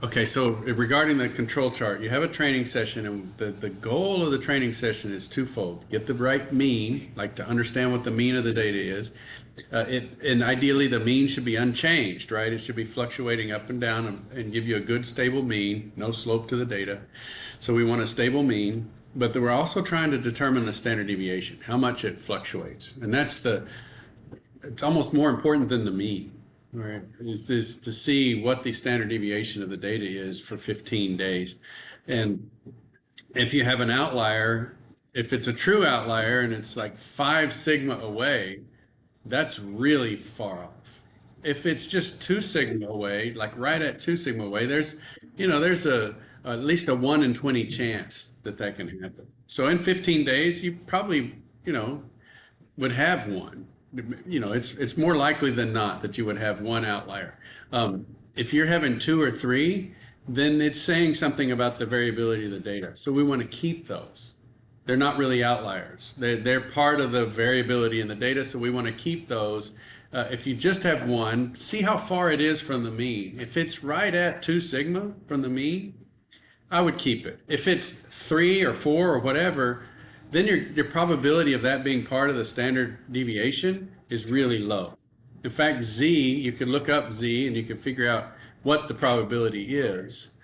Okay, so regarding the control chart, you have a training session, and the goal of the training session is twofold. Get the right mean, like to understand what the mean of the data is. And ideally, the mean should be unchanged, right? It should be fluctuating up and down and give you a good stable mean, no slope to the data. So we want a stable mean, but we're also trying to determine the standard deviation, how much it fluctuates. And it's almost more important than the mean. Right, is this to see what the standard deviation of the data is for 15 days. And if you have an outlier, if it's a true outlier and it's like 5 sigma away, that's really far off. If it's just 2 sigma away, like right at 2 sigma away, there's at least a 1 in 20 chance that can happen. So in 15 days, you probably, would have one. It's more likely than not that you would have one outlier. If you're having 2 or 3, then it's saying something about the variability of the data. So we want to keep those. They're not really outliers. They're part of the variability in the data, so we want to keep those. If you just have one, see how far it is from the mean. If it's right at 2 sigma from the mean, I would keep it. If it's 3 or 4 or whatever, then your probability of that being part of the standard deviation is really low. In fact, Z, you can look up Z and you can figure out what the probability is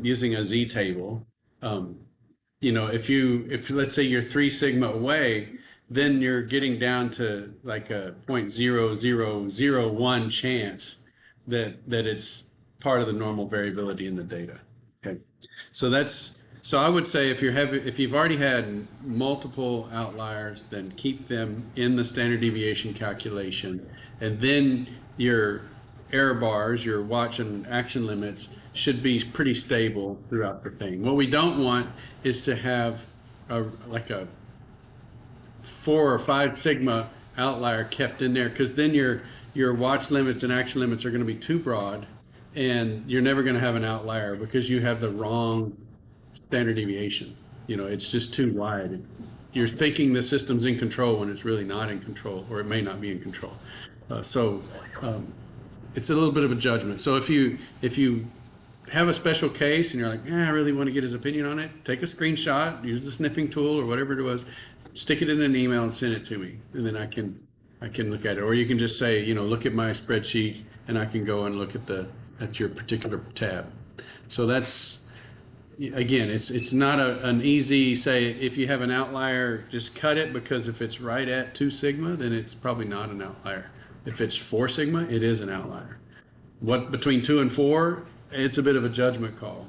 using a Z table. If let's say you're 3 sigma away, then you're getting down to like a 0.0001 chance that it's part of the normal variability in the data. Okay, so I would say if you've already had multiple outliers, then keep them in the standard deviation calculation, and then your error bars, your watch and action limits should be pretty stable throughout the thing. What we don't want is to have a 4 or 5 sigma outlier kept in there, because then your watch limits and action limits are going to be too broad, and you're never going to have an outlier because you have the wrong standard deviation. It's just too wide. You're thinking the system's in control when it's really not in control, or it may not be in control. So it's a little bit of a judgment. So if you have a special case and you're like, I really want to get his opinion on it, take a screenshot, use the snipping tool or whatever it was, stick it in an email and send it to me, and then I can look at it. Or you can just say, look at my spreadsheet, and I can go and look at your particular tab. So that's, again, it's not an easy say, if you have an outlier, just cut it, because if it's right at 2 sigma, then it's probably not an outlier. If it's 4 sigma, it is an outlier. What between 2 and 4, it's a bit of a judgment call.